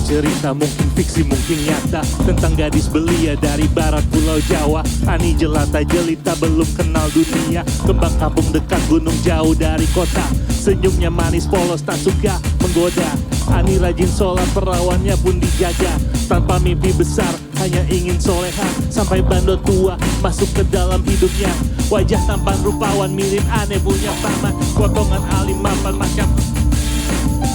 Cerita mungkin fiksi mungkin nyata tentang gadis belia dari barat pulau Jawa. Ani jelata jelita belum kenal dunia, kembang kampung dekat gunung jauh dari kota. Senyumnya manis polos tak suka menggoda. Ani rajin sholat perawannya pun dijaga. Tanpa mimpi besar hanya ingin soleha. Sampai bandot tua masuk ke dalam hidupnya. Wajah tampan rupawan mirip aneh punya taman. Potongan alim mapan macam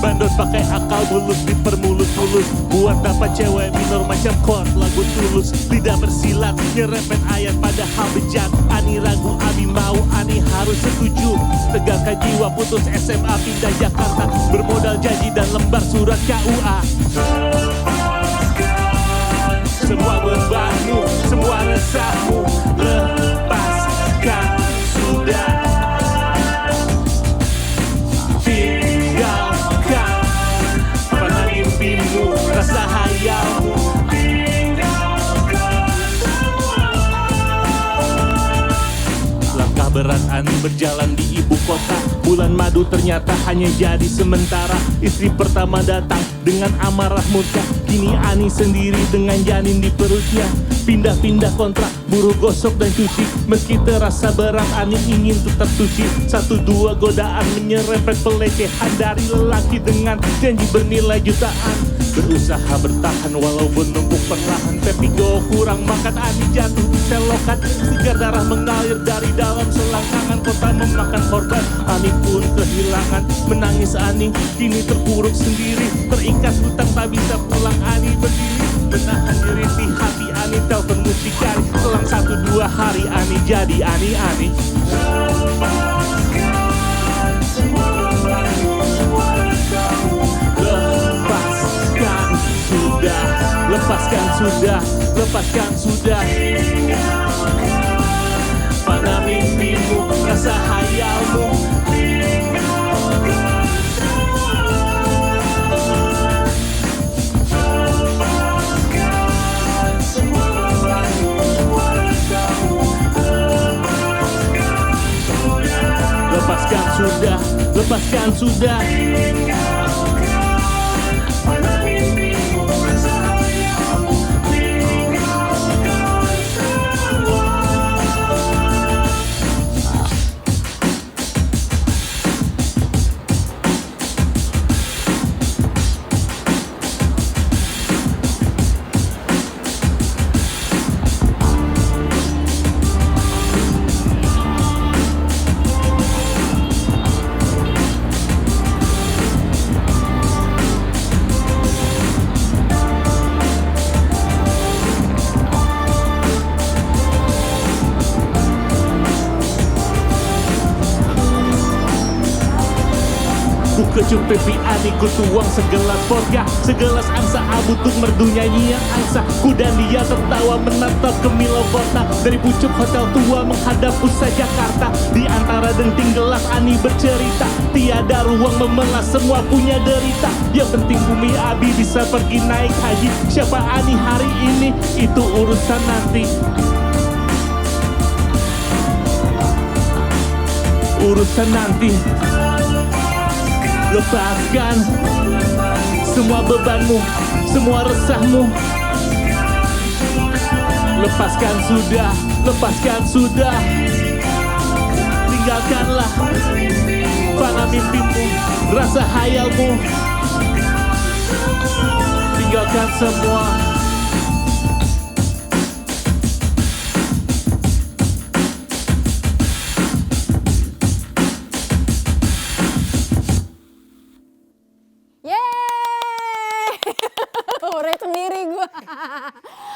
bandot pakai akal bulus dipermulus-mulus. Buat dapat cewek minor macam chord lagu Tulus. Lidah bersilat nyerempet ayat padahal bejat. Ani ragu Abi mau Ani harus setuju. Tegakkan jiwa putus SMA pindah Jakarta. Bermodal janji dan lembar surat KUA. Semua bebanmu, semua resahmu lepaskan sudah. Rasa hayalmu tinggalkan semua. Langkah berat Ani berjalan di ibu kota. Bulan madu ternyata hanya jadi sementara. Istri pertama datang dengan amarah murka. Kini Ani sendiri dengan janin di perutnya. Pindah-pindah kontrak, buruh gosok dan cuci. Meski terasa berat Ani ingin tetap suci. Satu dua godaan menyerempet pelecehan dari lelaki dengan janji bernilai jutaan. Berusaha bertahan walaupun numpuk perlahan. Pepigo kurang makan Ani jatuh di selokan. Sigar darah mengalir dari dalam selangkangan. Kota memakan korban, Ani pun kehilangan. Menangis Ani kini terpuruk sendiri. Terikat hutang tak bisa pulang Ani berdiri. Menahan diri di hati Ani telepon mucikari. Selang 1-2 hari Ani jadi Ani. Lepaskan semua bebanmu, semua resahmu. Lepaskan sudah, lepaskan sudah, lepaskan sudah. Mana mimpimu, rasa hayalmu. Lepaskan sudah, lepaskan sudah. Ku kecup pipi Ani, ku tuang segelas vodka. Segelas angsa abu tuk merdu nyanyi yang angsa. Ku dan dia tertawa menatap ke Milo Kota. Dari pucuk hotel tua menghadap pusat Jakarta. Di antara denting gelas Ani bercerita. Tiada ruang memelas, semua punya derita. Yang penting bumi Abi bisa pergi naik haji. Siapa Ani hari ini, itu urusan nanti. Urusan nanti. Lepaskan semua bebanmu, semua resahmu. Lepaskan sudah, lepaskan sudah. Tinggalkanlah panah mimpimu, rasa hayalmu. Tinggalkan semua.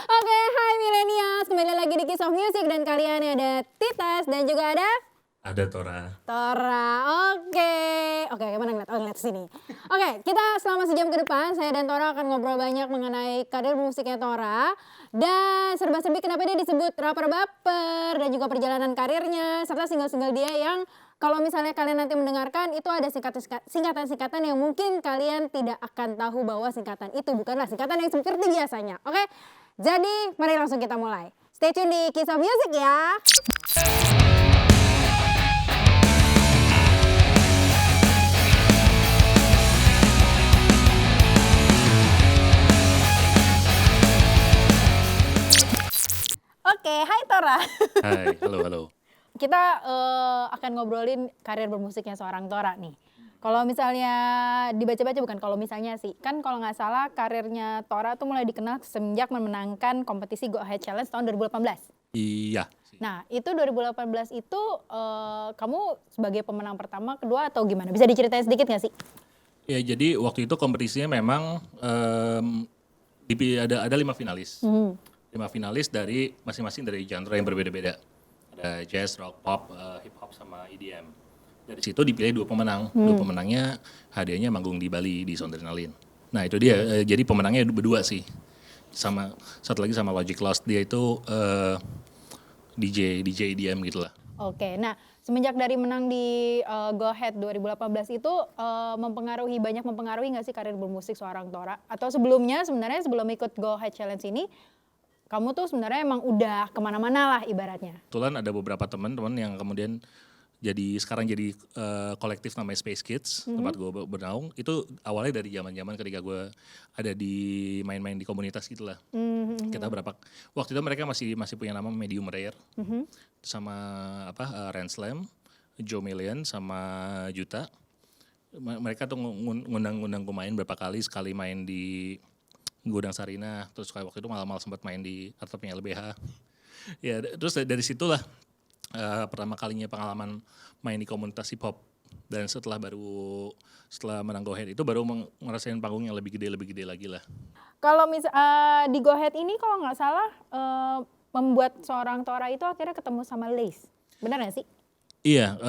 Oke, hai millennials, kembali lagi di Kiss of Music dan kalian ada Titas dan juga ada Tora. Oke, mana ngeliat? Oh, ngeliat sini. Oke, kita selama sejam ke depan saya dan Tora akan ngobrol banyak mengenai karir musiknya Tora dan serba-serbi kenapa dia disebut rapper baper dan juga perjalanan karirnya serta single-single dia yang kalau misalnya kalian nanti mendengarkan itu ada singkatan-singkatan yang mungkin kalian tidak akan tahu bahwa singkatan itu bukanlah singkatan yang seperti biasanya. Oke, jadi mari langsung kita mulai. Stay tune di Kiss of Music ya. Tora. Hai, halo. Kita akan ngobrolin karir bermusiknya seorang Tora nih. Kalau misalnya dibaca-baca, bukan kalau misalnya sih, kan kalau nggak salah karirnya Tora tuh mulai dikenal semenjak memenangkan kompetisi Go Ahead Challenge tahun 2018. Iya. Nah itu 2018 itu kamu sebagai pemenang pertama, kedua atau gimana? Bisa diceritain sedikit nggak sih? Ya jadi waktu itu kompetisinya memang ada 5 finalis. 5 finalis dari masing-masing dari genre yang berbeda-beda. Ada jazz, rock, pop, hip hop sama EDM. Dari situ dipilih 2 pemenang. 2 pemenangnya hadiahnya manggung di Bali di Soundrenalin. Nah itu dia. Jadi pemenangnya berdua sih. Sama satu lagi sama Logic Lost, dia itu DJ EDM gitu lah. Oke, nah semenjak dari menang di Go Ahead 2018 itu banyak mempengaruhi nggak sih karir bermusik seorang Tora? Atau sebelumnya sebenarnya sebelum ikut Go Ahead Challenge ini, kamu tuh sebenarnya emang udah kemana-mana lah ibaratnya? Kebetulan ada beberapa teman-teman yang kemudian sekarang jadi kolektif namanya Space Kids, tempat gue bernaung. Itu awalnya dari zaman-zaman ketika gue ada di main-main di komunitas gitulah. Kita waktu itu mereka masih punya nama Medium Rare, sama Ren Slam, Joe Million sama Juta. Mereka tuh ngundang gue main berapa kali, sekali main di Gudang Sarina, terus waktu itu malam-malam sempat main di atapnya LBH. Ya terus dari situlah pertama kalinya pengalaman main di komunitas hip hop, dan setelah menang Go Ahead itu baru ngerasain panggung yang lebih gede lagi lah. Kalau di Go Ahead ini kalau nggak salah membuat seorang Tora itu akhirnya ketemu sama Lace, benar nggak sih? Iya,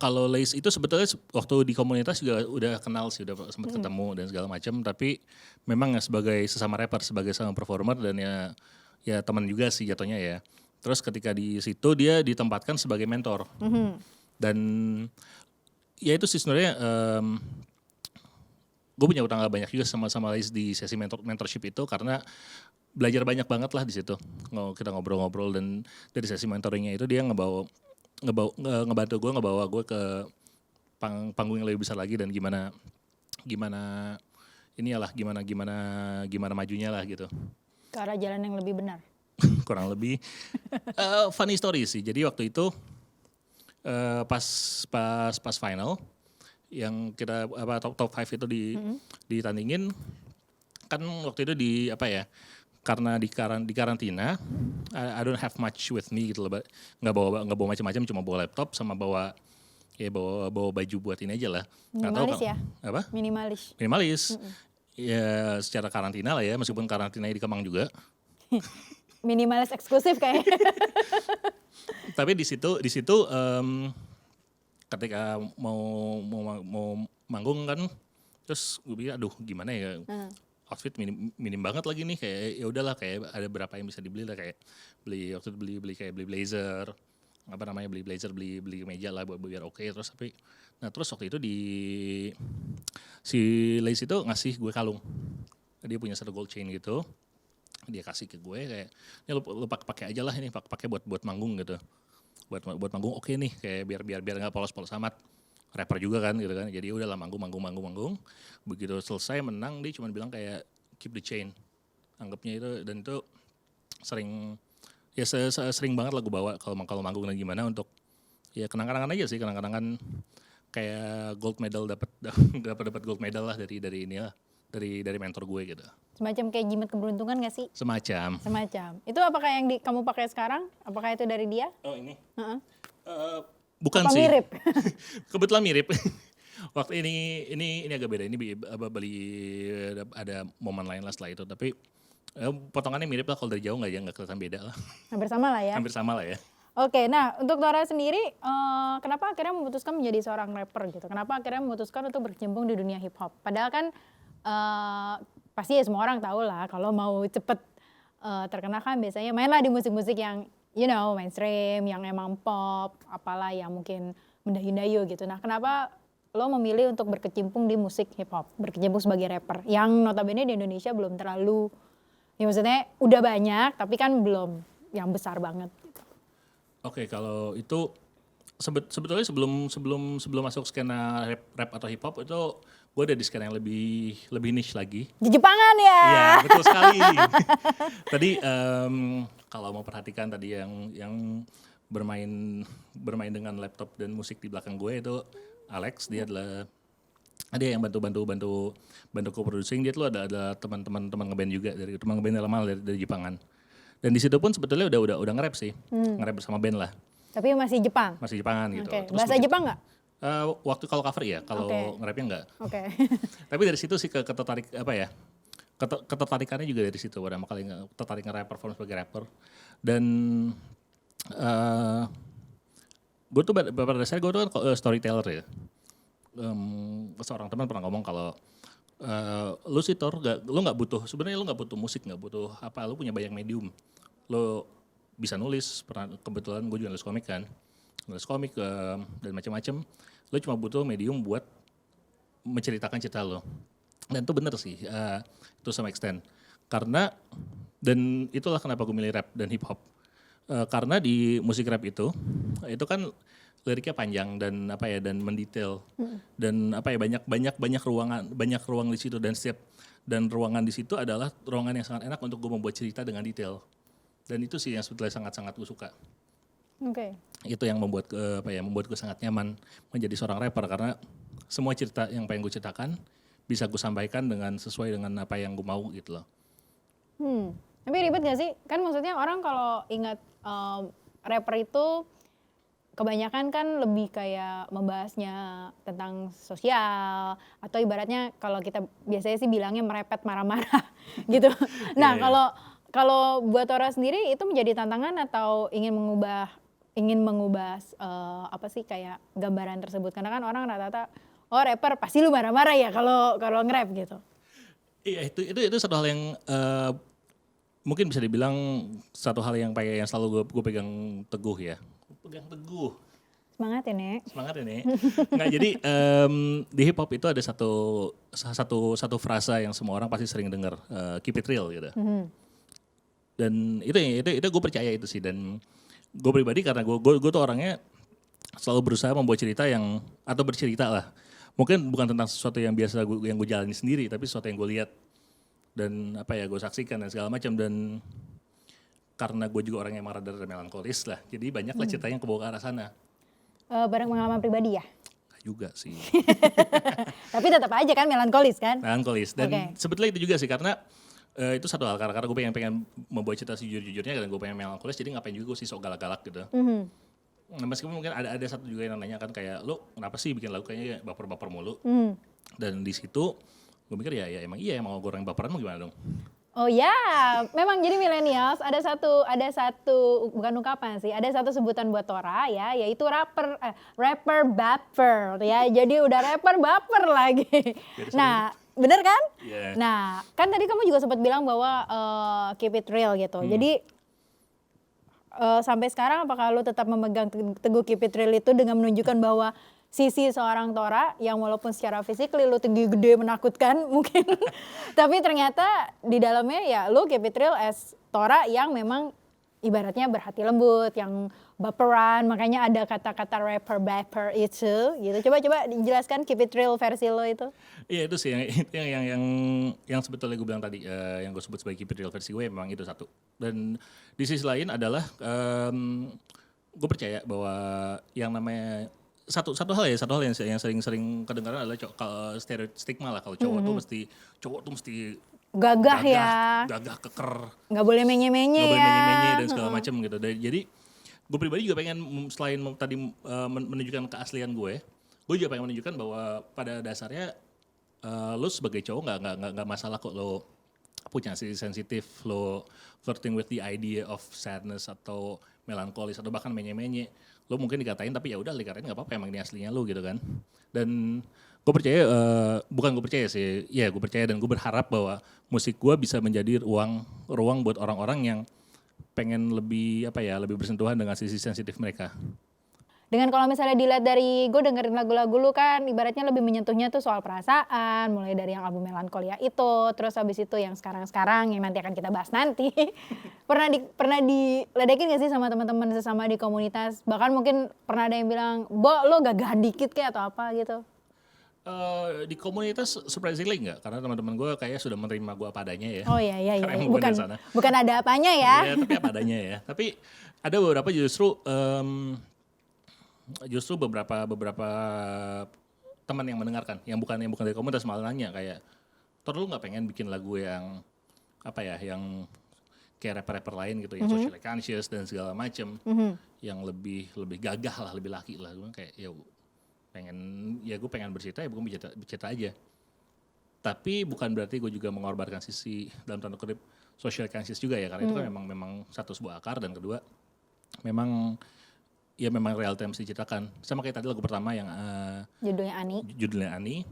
kalau Lace itu sebetulnya waktu di komunitas juga udah kenal sih, udah sempat ketemu dan segala macam, tapi memang sebagai sesama rapper, sebagai sesama performer, dan ya teman juga sih jatuhnya ya. Terus ketika di situ dia ditempatkan sebagai mentor. Dan ya itu sih sebenarnya gue punya utang gak banyak juga sama Lace di sesi mentorship itu, karena belajar banyak banget lah di situ. Kita ngobrol-ngobrol, dan dari sesi mentoringnya itu dia ngebantu gue ngebawa gue ke panggung yang lebih besar lagi, dan gimana majunya lah gitu. Ke arah jalan yang lebih benar. Kurang lebih funny story sih. Jadi waktu itu pas final yang kita top 5 itu ditandingin, kan waktu itu karena di karantina, I don't have much with me gitu loh, nggak bawa macam-macam, cuma bawa laptop sama bawa baju buat ini aja lah. Minimalis ya? Apa? Minimalis. Ya secara karantina lah ya, meskipun karantinanya di Kemang juga. Minimalis eksklusif kayaknya. Tapi di situ ketika mau manggung kan, terus gue pikir aduh gimana ya, outfit minim banget lagi nih, kayak ya udahlah, kayak ada berapa yang bisa dibeli lah, kayak beli blazer, beli meja lah buat biar oke. Terus waktu itu si Lace itu ngasih gue kalung, dia punya satu gold chain gitu, dia kasih ke gue kayak ini lu pakai aja lah, ini pakai buat manggung gitu, buat manggung oke nih, kayak biar nggak polos amat, rapper juga kan gitu kan. Jadi udahlah manggung. Begitu selesai menang, dia cuma bilang kayak keep the chain, anggapnya itu. Dan itu sering banget lah gue bawa kalau manggung dan gimana, untuk ya kenang-kenangan aja sih, kenang-kenangan kayak gold medal, dapat gold medal lah dari ini lah, dari mentor gue gitu. Semacam kayak jimat keberuntungan gak sih? Semacam. Itu apakah yang kamu pakai sekarang? Apakah itu dari dia? Oh ini? Bukan apa sih. Mirip? Kebetulan mirip. Waktu ini agak beda. Ini beli ada momen lain lah setelah itu. Tapi potongannya mirip lah, kalau dari jauh nggak kelihatan beda lah. Hampir sama lah ya? Hampir sama lah ya. Oke, nah untuk Tora sendiri, kenapa akhirnya memutuskan menjadi seorang rapper gitu? Kenapa akhirnya memutuskan untuk berkecimpung di dunia hip hop? Padahal kan pasti ya semua orang tahu lah, kalau mau cepet terkenal kan biasanya mainlah di musik-musik yang mainstream, yang emang pop, apalah yang mungkin mendayu-dayu gitu. Nah kenapa lo memilih untuk berkecimpung di musik hip hop, berkecimpung sebagai rapper, yang notabene di Indonesia belum terlalu, ya maksudnya udah banyak tapi kan belum yang besar banget. Oke, kalau itu sebetulnya sebelum masuk skena rap atau hip hop itu gue ada di skena yang lebih niche lagi. Di Jepangan ya? Iya, betul sekali. Tadi kalau mau perhatikan tadi yang bermain dengan laptop dan musik di belakang gue itu Alex, dia adalah yang bantu co-producing. Dia tuh ada teman ngeband juga, dari teman ngeband dalam hal dari Jepangan. Dan di situ pun sebetulnya udah nge-rap sih, nge-rap bersama band lah. Tapi masih Jepang? Masih Jepangan gitu. Okay. Terus Bahasa Jepang nggak? Waktu kalau cover ya, kalau nge-rapnya enggak. Oke. Tapi dari situ sih ketertarikannya juga dari situ. Pertama kali tertarik nge-rap, perform sebagai rapper. Dan gue tuh pada dasarnya gue tuh kan storyteller ya. Seorang teman pernah ngomong kalau lu sih Tor, lu nggak butuh, sebenarnya lu nggak butuh musik, nggak butuh apa, lu punya banyak medium. Lu bisa nulis, kebetulan gue juga nulis komik kan, dan macam-macam. Lu cuma butuh medium buat menceritakan cerita lo. Dan itu bener sih, itu sama extent. Dan itulah kenapa gue milih rap dan hip hop. Karena di musik rap itu kan liriknya panjang dan mendetail dan banyak ruang di situ, dan ruangan di situ adalah ruangan yang sangat enak untuk gue membuat cerita dengan detail. Dan itu sih yang sebetulnya sangat gue suka. Oke. Itu yang membuat gue sangat nyaman menjadi seorang rapper, karena semua cerita yang pengen gue ceritakan bisa gue sampaikan dengan sesuai dengan apa yang gue mau gitu loh. Tapi ribet gak sih? Kan maksudnya orang kalau ingat rapper itu kebanyakan kan lebih kayak membahasnya tentang sosial, atau ibaratnya kalau kita biasanya sih bilangnya merepet marah-marah gitu. Nah, kalau buat Tora sendiri itu menjadi tantangan atau ingin mengubah apa sih kayak gambaran tersebut? Karena kan orang rata-rata rapper pasti lu marah-marah ya kalau nge-rap gitu. Iya, itu satu hal yang mungkin bisa dibilang satu hal yang selalu gue pegang teguh ya. Pegang teguh. Semangat ya, Nek. Semangat ya, Nek. Nggak, jadi di hip hop itu ada satu frasa yang semua orang pasti sering dengar, keep it real gitu. Dan itu gue percaya itu sih, dan gue pribadi karena gue tuh orangnya selalu berusaha membuat cerita atau bercerita lah. Mungkin bukan tentang sesuatu yang biasa yang gue jalani sendiri, tapi sesuatu yang gue lihat dan gue saksikan dan segala macam. Dan karena gue juga orang yang marah dan melankolis lah, jadi banyaklah cerita yang kebawa ke arah sana. Barang pengalaman pribadi ya? Gak juga sih. Tapi tetap aja kan melankolis kan? Melankolis, dan sebetulnya itu juga sih, karena itu satu hal, karena gue pengen membuat cerita sejujur-jujurnya, dan gue pengen melankolis, jadi ngapain juga gue sih sok galak-galak gitu. Nah, meskipun mungkin ada satu juga yang nanya kan kayak, lo kenapa sih bikin lagu kayaknya baper-baper mulu? Dan di situ gue mikir ya emang gue orang baperan mau gimana dong? Oh ya, memang jadi millennials ada satu bukan ungkapan sih, ada satu sebutan buat Tora ya, yaitu rapper baper ya. Jadi udah rapper baper lagi. Nah, bener kan? Yeah. Nah, kan tadi kamu juga sempat bilang bahwa keep it real gitu. Jadi sampai sekarang apakah lo tetap memegang teguh keep it real itu dengan menunjukkan bahwa sisi seorang Tora yang walaupun secara fisik lu tinggi gede menakutkan mungkin, tapi ternyata di dalamnya ya lu keep it real as Tora yang memang ibaratnya berhati lembut, yang baperan, makanya ada kata-kata rapper baper itu gitu. Coba dijelaskan keep it real versi lo itu. Iya, itu sih yang sebetulnya gue bilang tadi, yang gue sebut sebagai keep it real versi gue memang itu satu. Dan di sisi lain adalah gue percaya bahwa yang namanya satu hal yang sering kedengaran adalah stigma lah, kalau cowok tuh mesti gagah, keker, nggak boleh menye-menye dan segala macam gitu. Jadi gue pribadi juga pengen, selain tadi menunjukkan keaslian gue juga pengen menunjukkan bahwa pada dasarnya lo sebagai cowok nggak masalah kok lo punya sisi sensitif, lo flirting with the idea of sadness atau melankolis atau bahkan menye-menye. Lo mungkin dikatain, tapi ya udah dikatain nggak apa-apa, emang ini aslinya lo gitu kan. Dan gue percaya, bukan gue percaya sih, ya gue percaya dan gue berharap bahwa musik gue bisa menjadi ruang buat orang-orang yang pengen lebih bersentuhan dengan sisi sensitif mereka. Dengan kalau misalnya dilihat dari gue dengerin lagu-lagu lu kan ibaratnya lebih menyentuhnya tuh soal perasaan, mulai dari yang album Melankolia itu, terus habis itu yang sekarang-sekarang yang nanti akan kita bahas nanti. pernah diledekin gak sih sama teman-teman sesama di komunitas? Bahkan mungkin pernah ada yang bilang, "Bo, lo gagah dikit kayak atau apa gitu?" Di komunitas surprisingly enggak, karena teman-teman gue kayaknya sudah menerima gue apa adanya ya. Oh iya iya Karena iya. emang gue Bukan dari sana. bukan ada apanya ya. Ya, tapi apa adanya ya. Tapi ada beberapa justru beberapa teman yang mendengarkan, yang bukan dari komunitas malah nanya kayak, Tor lu nggak pengen bikin lagu yang apa ya, yang kayak rapper-rapper lain gitu, yang socially conscious dan segala macem, yang lebih gagah lah, lebih laki lah. Gue kayak gue pengen bercerita ya, bukan bercerita aja. Tapi bukan berarti gue juga mengorbankan sisi dalam tanda kutip social conscious juga ya, karena itu kan memang satu sebuah akar, dan kedua memang realita yang mesti diceritakan. Sama kayak tadi lagu pertama yang judulnya Ani,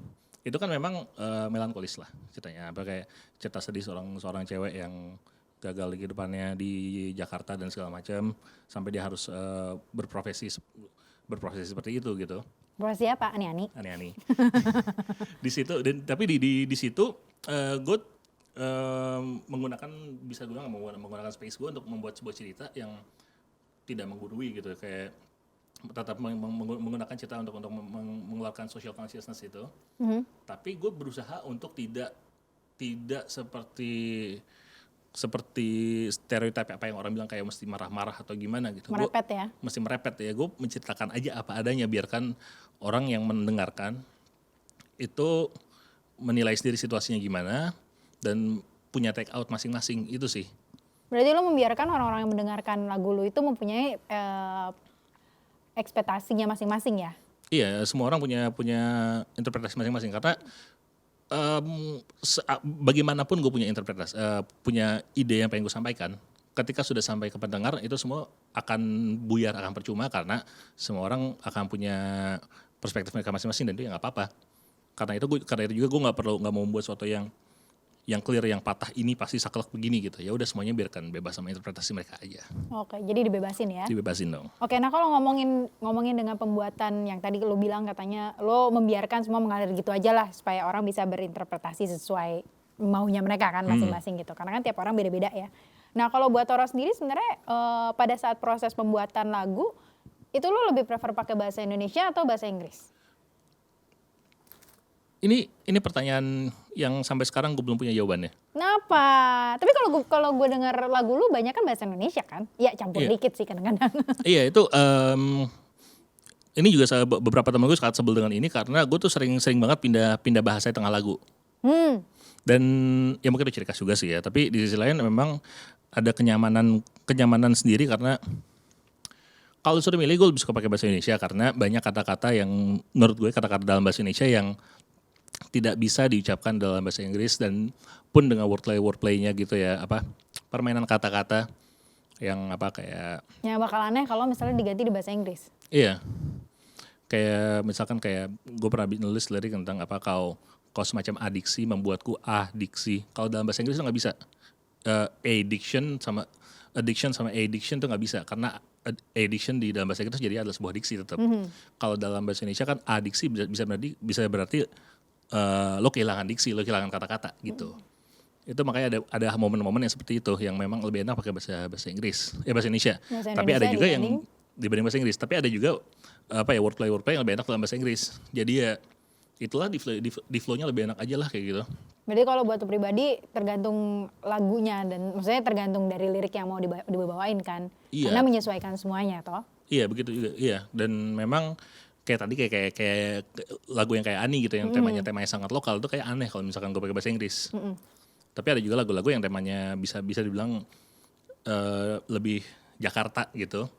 itu kan memang melankolis lah ceritanya, apa kayak cerita sedih seorang cewek yang gagal di kehidupannya di Jakarta dan segala macam, sampai dia harus berprofesi seperti itu gitu. Profesi apa? Ani-ani. Di situ, tapi di situ gue menggunakan menggunakan space gue untuk membuat sebuah cerita yang tidak menggurui gitu, kayak tetap menggunakan cerita untuk mengeluarkan social consciousness itu. Tapi gue berusaha untuk tidak seperti stereotip apa yang orang bilang kayak mesti marah-marah atau gimana gitu. Merepet ya? Mesti merepet ya. Gue menceritakan aja apa adanya, biarkan orang yang mendengarkan itu menilai sendiri situasinya gimana dan punya take out masing-masing, itu sih. Berarti lo membiarkan orang-orang yang mendengarkan lagu lo itu mempunyai ekspektasinya masing-masing ya? Iya, semua orang punya interpretasi masing-masing, karena bagaimanapun gue punya interpretasi, punya ide yang pengen gue sampaikan. Ketika sudah sampai ke pendengar, itu semua akan buyar, akan percuma, karena semua orang akan punya perspektif mereka masing-masing, dan itu ya nggak apa-apa. Karena itu juga gue nggak mau membuat sesuatu yang clear, yang patah ini pasti saklek begini gitu. Ya udah, semuanya biarkan bebas sama interpretasi mereka aja. Oke, jadi dibebasin ya? Dibebasin dong. Oke, nah kalau ngomongin dengan pembuatan yang tadi lo bilang katanya lo membiarkan semua mengalir gitu aja lah supaya orang bisa berinterpretasi sesuai maunya mereka kan masing-masing gitu. Karena kan tiap orang beda-beda ya. Nah kalau buat Tora sendiri sebenarnya pada saat proses pembuatan lagu itu lo lebih prefer pakai bahasa Indonesia atau bahasa Inggris? Ini pertanyaan yang sampai sekarang gue belum punya jawabannya. Kenapa? Tapi kalau gue dengar lagu lu banyak kan bahasa Indonesia kan? Ya campur dikit sih kadang-kadang. Iya itu. Ini juga beberapa teman gue sangat sebel dengan ini, karena gue tuh sering banget pindah bahasa di tengah lagu. Dan ya mungkin itu ciri khas juga sih ya. Tapi di sisi lain memang ada kenyamanan sendiri, karena kalau suruh milih gue lebih suka pakai bahasa Indonesia, karena banyak kata-kata yang menurut gue kata-kata dalam bahasa Indonesia yang tidak bisa diucapkan dalam bahasa Inggris, dan pun dengan wordplay-nya gitu ya, apa permainan kata-kata yang apa kayak yang bakal aneh kalau misalnya diganti di bahasa Inggris. Iya. Kayak misalkan kayak gue pernah nulis lirik tentang apa kau semacam adiksi membuatku adiksi. Kalau dalam bahasa Inggris itu nggak bisa. Addiction sama addiction tuh nggak bisa, karena addiction di dalam bahasa Inggris jadi adalah sebuah diksi tetap. Kalau dalam bahasa Indonesia kan adiksi bisa berarti lo kehilangan diksi, lo kehilangan kata-kata gitu. Itu makanya ada momen-momen yang seperti itu yang memang lebih enak pakai bahasa Inggris, bahasa Indonesia. Tapi ada juga yang dibanding bahasa Inggris, tapi ada juga wordplay yang lebih enak dalam bahasa Inggris. Jadi ya itulah di flow-nya lebih enak aja lah kayak gitu. Berarti kalau buat pribadi tergantung lagunya, dan maksudnya tergantung dari lirik yang mau dibawain kan. Iya. Karena menyesuaikan semuanya toh. Iya begitu juga. Iya, dan memang kayak tadi kayak lagu yang kayak Ani gitu, yang temanya sangat lokal, itu kayak aneh kalau misalkan gue pakai bahasa Inggris. Tapi ada juga lagu-lagu yang temanya bisa dibilang lebih Jakarta gitu,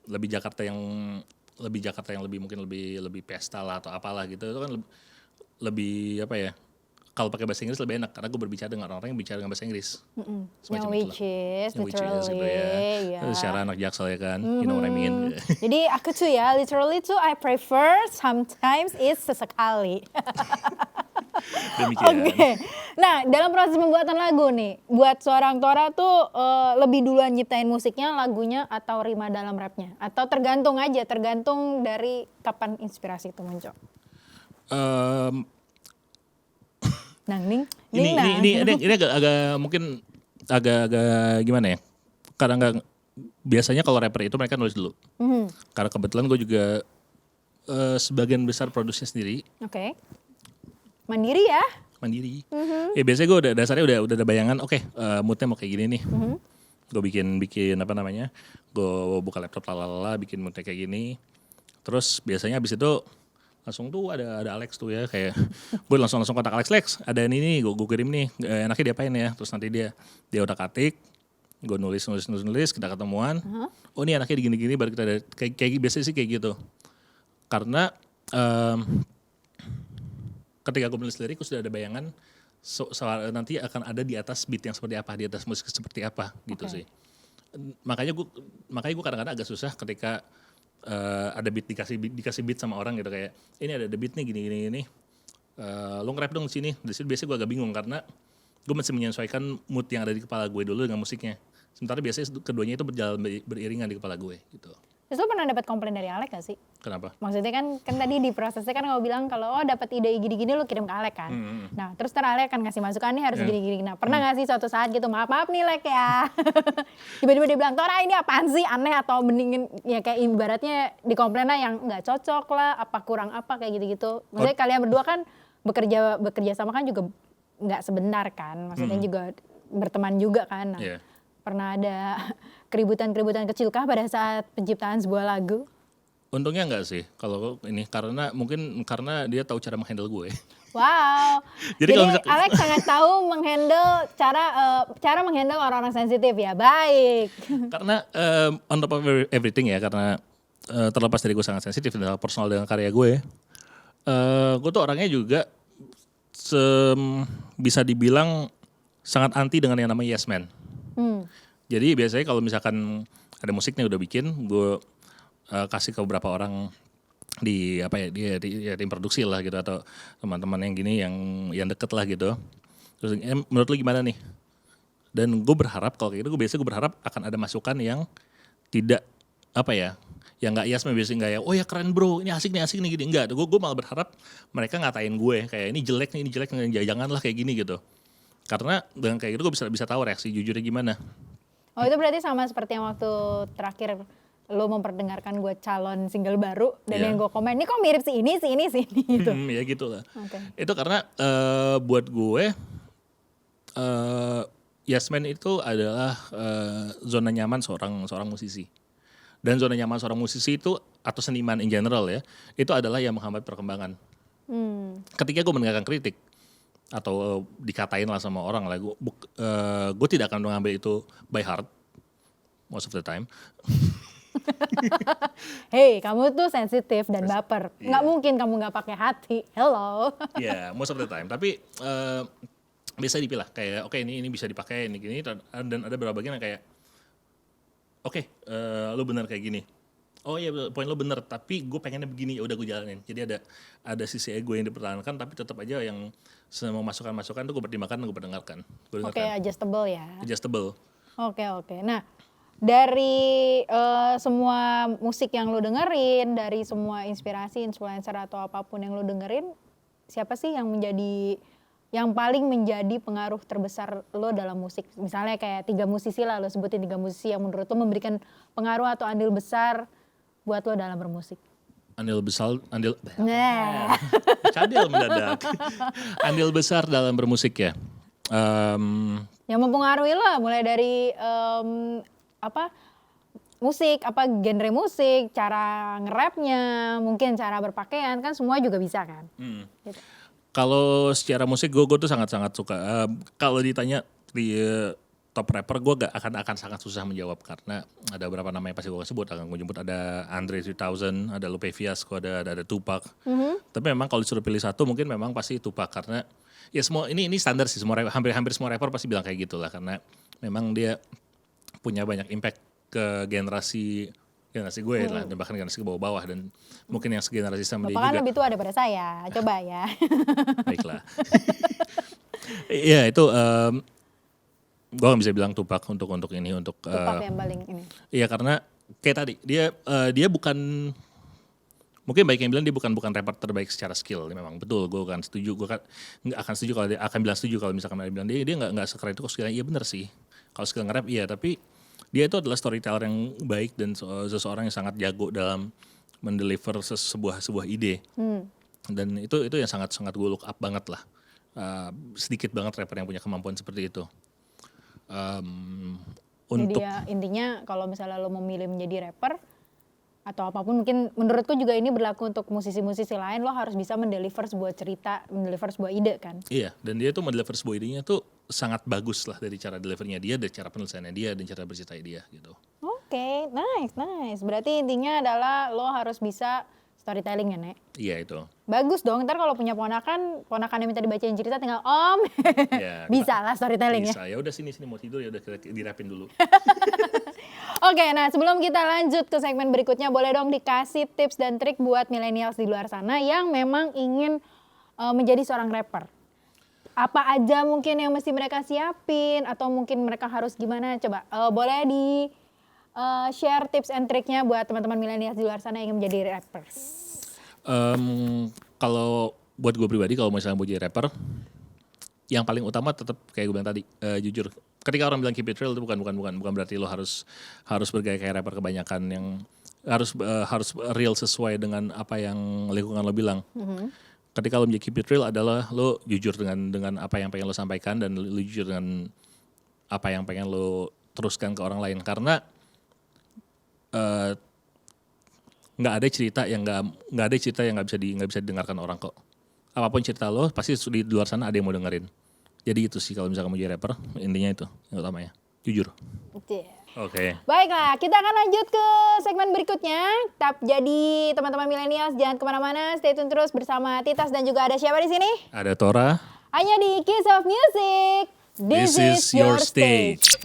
lebih Jakarta yang lebih mungkin lebih pesta lah atau apalah gitu. Itu kan lebih apa ya? Kalau pakai bahasa Inggris lebih enak, karena gue berbicara dengan orang yang bicara dengan bahasa Inggris. Yang which is literally gitu ya. Secara anak Jaksel ya kan, you know what I mean. Jadi aku tuh ya, literally tuh I prefer sometimes is sesekali. Demikian. Oke. Nah, dalam proses pembuatan lagu nih, buat seorang Tora tuh lebih duluan nyiptain musiknya, lagunya, atau rima dalam rapnya? Atau tergantung dari kapan inspirasi itu muncul? Ini agak mungkin agak gimana ya? Karena biasanya kalau rapper itu mereka nulis dulu. Karena kebetulan gue juga sebagian besar produksinya sendiri. Oke. Mandiri ya? Mandiri. Ya biasanya gue dasarnya udah ada bayangan, oke, moodnya mau kayak gini nih. Gue bikin apa namanya, gue buka laptop lalala, bikin moodnya kayak gini. Terus biasanya abis itu langsung tuh ada Alex tuh ya, kayak gue langsung kontak Alex, ada ini gue kirim nih, enaknya diapain ya. Terus nanti dia udah ketik, gue nulis, kita ketemuan. Oh ini enaknya gini-gini, baru kita ada kayak biasanya sih kayak gitu. Karena ketika gue menulis lirik, gue sudah ada bayangan nanti akan ada di atas beat yang seperti apa, di atas musik seperti apa gitu sih. Makanya gue kadang-kadang agak susah ketika ada beat dikasih beat sama orang gitu, kayak ini ada beat nih gini. Lo nge-rap dong di sini. Di situ biasanya gue agak bingung karena gue masih menyesuaikan mood yang ada di kepala gue dulu dengan musiknya. Sementara biasanya keduanya itu berjalan beriringan di kepala gue gitu. Terus lu pernah dapat komplain dari Alek gak sih? Kenapa? Maksudnya kan tadi di prosesnya kan gue bilang kalau dapat ide gini-gini lu kirim ke Alek kan. Nah terus ntar Alek akan ngasih masukan nih harus gini-gini. Nah pernah gak sih suatu saat gitu, maaf nih Lek ya. Tiba-tiba dia bilang, Tora ini apaan sih, aneh atau mendingin ya kayak ibaratnya dikomplain lah yang gak cocok lah, apa kurang apa kayak gitu-gitu. Maksudnya kalian berdua kan bekerja sama kan juga gak sebentar kan. Maksudnya juga berteman juga kan. Nah, pernah ada keributan-keributan kecilkah pada saat penciptaan sebuah lagu? Untungnya enggak sih kalau ini, karena dia tahu cara menghandle gue. Wow. Jadi Alex sangat tahu menghandle cara menghandle orang-orang sensitif ya. Baik. Karena on top of everything ya, karena terlepas dari gue sangat sensitif dengan personal dengan karya gue, gue tuh orangnya juga bisa dibilang sangat anti dengan yang namanya yes man. Jadi biasanya kalau misalkan ada musik nih udah bikin, gue kasih ke beberapa orang di tim produksi lah gitu, atau teman-teman yang gini yang deket lah gitu. Terus menurut lu gimana nih? Dan gue berharap kalau kayak gitu, gue berharap akan ada masukan yang tidak yang nggak yes, biasanya nggak ya, oh ya keren bro, ini asik nih gini, enggak. Gue malah berharap mereka ngatain gue kayak ini jelek, janganlah kayak gini gitu. Karena dengan kayak gitu gue bisa tahu reaksi jujurnya gimana. Oh itu berarti sama seperti yang waktu terakhir lo memperdengarkan gue calon single baru dan yang gue komen, ini kok mirip si ini gitu. Ya gitu lah. Itu karena buat gue yes man itu adalah zona nyaman seorang musisi. Dan zona nyaman seorang musisi itu, atau seniman in general ya, itu adalah yang menghambat perkembangan. Ketika gue mendengarkan kritik atau dikatain lah sama orang lah, gue tidak akan mengambil itu by heart most of the time. Hey, kamu tuh sensitif dan baper. Nggak mungkin kamu nggak pakai hati. Hello. Most of the time. Tapi bisa dipilah kayak oke, ini bisa dipakai ini gini, dan ada beberapa bagian yang kayak lo benar kayak gini. Oh iya, poin lo bener, tapi gue pengennya begini, ya udah gue jalanin. Jadi ada sisi ego yang dipertahankan, tapi tetap aja yang semua masukan tuh gue pertimbangkan, gue pendengarkan. Oke, adjustable ya. Adjustable. Oke. Nah, dari semua musik yang lo dengerin, dari semua influencer atau apapun yang lo dengerin, siapa sih yang paling menjadi pengaruh terbesar lo dalam musik? Misalnya kayak 3 musisi lah, lo sebutin 3 musisi yang menurut lo memberikan pengaruh atau andil besar buat lo dalam bermusik. Cadel mendadak. Andil besar dalam bermusik ya. Yang mempengaruhi lo mulai dari musik, genre musik, cara nge-rapnya, mungkin cara berpakaian, kan semua juga bisa kan. Gitu. Kalau secara musik gue tuh sangat-sangat suka. Kalau ditanya di top rapper, gue akan sangat susah menjawab karena ada beberapa nama yang pasti gue sebut. Akan gue jemput ada Andre 3000, ada Lupe Fiasco, ada Tupac. Tapi memang kalau disuruh pilih satu mungkin memang pasti Tupac, karena ya semua ini standar sih, hampir semua rapper pasti bilang kayak gitu lah, karena memang dia punya banyak impact ke generasi gue lah, dan bahkan generasi ke bawah-bawah, dan mungkin yang segenerasi sama dia juga. Bapak kan lebih tua daripada saya, coba ya. Baiklah. Iya itu, gue gak bisa bilang Tupac untuk ini, untuk Tupac yang paling ini. Iya karena kayak tadi, dia bukan, mungkin baik yang bilang dia bukan rapper terbaik secara skill. Memang betul, gue akan setuju kalau dia akan bilang setuju kalau misalkan dia bilang dia nggak sekeren itu kok skillnya. Iya benar sih, kalau skill nge-rap iya, tapi dia itu adalah storyteller yang baik dan seseorang yang sangat jago dalam mendeliver sebuah ide. Dan itu yang sangat gue look up banget lah. Sedikit banget rapper yang punya kemampuan seperti itu. Jadi ya intinya kalau misalnya lo memilih menjadi rapper atau apapun, mungkin menurutku juga ini berlaku untuk musisi-musisi lain, lo harus bisa mendeliver sebuah cerita, mendeliver sebuah ide kan. Iya, dan dia tuh mendeliver sebuah idenya tuh sangat bagus lah, dari cara delivernya dia, dari cara penulisannya dia, dan cara berceritanya dia gitu. Oke, nice. Berarti intinya adalah lo harus bisa storytelling ya, Nek? Iya itu. Bagus dong, ntar kalau punya ponakan yang minta dibacain cerita tinggal om. Ya, bisa lah storytelling bisa. Ya udah sini mau tidur, ya udah dirapin dulu. Oke, nah sebelum kita lanjut ke segmen berikutnya, boleh dong dikasih tips dan trik buat millennials di luar sana yang memang ingin menjadi seorang rapper. Apa aja mungkin yang mesti mereka siapin atau mungkin mereka harus gimana? Coba boleh di share tips and triknya buat teman-teman millennials di luar sana yang ingin menjadi rappers. Kalau buat gue pribadi, kalau misalnya mau jadi rapper, yang paling utama tetap kayak gue bilang tadi, jujur. Ketika orang bilang keep it real itu bukan berarti lo harus bergaya kayak rapper kebanyakan, yang harus real sesuai dengan apa yang lingkungan lo bilang. Ketika lo menjadi keep it real adalah lo jujur dengan apa yang pengen lo sampaikan, dan lo jujur dengan apa yang pengen lo teruskan ke orang lain, karena nggak ada cerita yang nggak bisa didengarkan orang kok. Apapun cerita lo pasti di luar sana ada yang mau dengerin. Jadi itu sih kalau misalkan mau jadi rapper, intinya itu yang utamanya, jujur. Oke. Baiklah, kita akan lanjut ke segmen berikutnya. Tetap jadi teman-teman millennials, jangan kemana-mana, stay tune terus bersama Titas dan juga ada siapa di sini? Ada Tora. Hanya di Kiss of Music. This is your stage.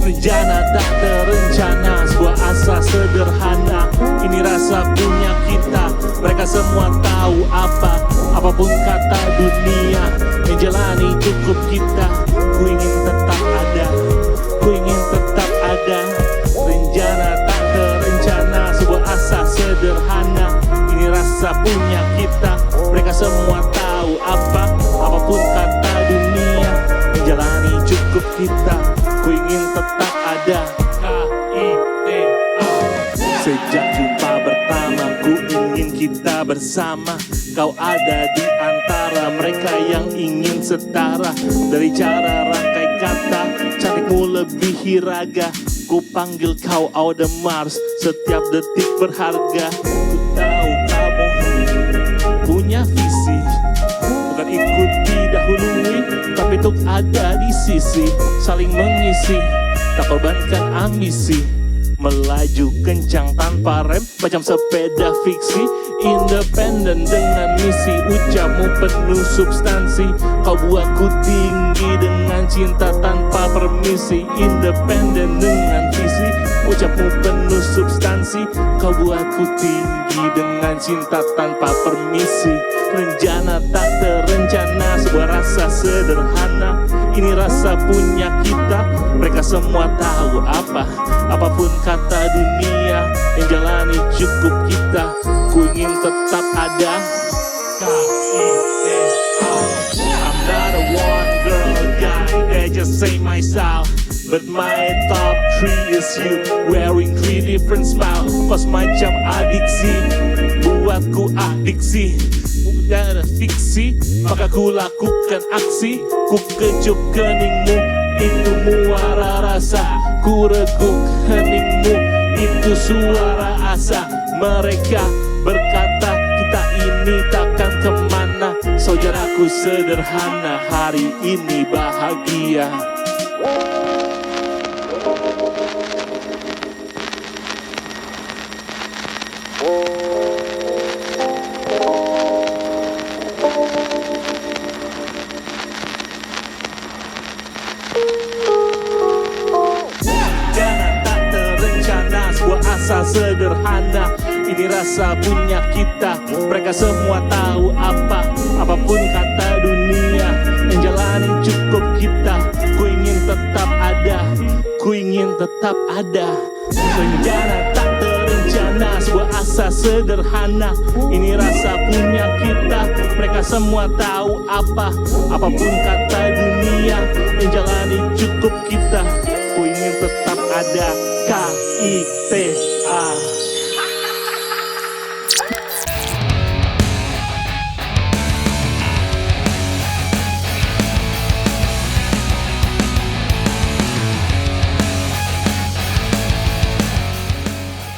Rencana tak terencana, sebuah asa sederhana. Ini rasa punya kita, mereka semua tahu apapun kata dunia. Menjalani cukup kita, ku ingin tetap ada. Rencana tak terencana, sebuah asa sederhana. Ini rasa punya kita, mereka semua tahu apapun kata dunia. Menjalani cukup kita, ku ingin tetap ada. KITA. Sejak jumpa pertama, ku ingin kita bersama. Kau ada di antara mereka yang ingin setara. Dari cara rangkai kata, cantikmu lebih hiraga. Ku panggil kau Audemars, setiap detik berharga. Ku tahu kamu punya visi, bukan ikut didahului, tapi untuk ada di sisi. Saling mengisi, tak korbankan ambisi. Melaju kencang tanpa rem, macam sepeda fiksi. Independen dengan misi, ucapmu penuh substansi. Kau buatku tinggi dengan cinta tanpa permisi. Independen dengan visi, ucapmu penuh substansi. Kau buatku tinggi dengan cinta tanpa permisi. Rencana tak terencana, sebuah rasa sederhana. Ini rasa punya kita, mereka semua tahu apapun kata dunia. Yang jalani cukup kita, ku ingin tetap ada. I'm not a one girl guy, I just say myself. But my top 3 is you, wearing 3 different smile. Kos macam adiksi, buatku adiksi. Udah ada fiksi, maka ku lakukan aksi. Ku kecup keningmu, itu muara rasa. Ku reguk heningmu, itu suara asa. Mereka berkata kita ini takkan kemana. Saudaraku sederhana, hari ini bahagia. Sederhana, ini rasa punya kita. Mereka semua tahu apapun kata dunia. Yang jalani cukup kita, ku ingin tetap ada. Rencana tak terencana, sarjana, sebuah asa sederhana. Ini rasa punya kita, mereka semua tahu apapun kata dunia, yang jalani cukup kita. Ku ingin tetap ada KITA.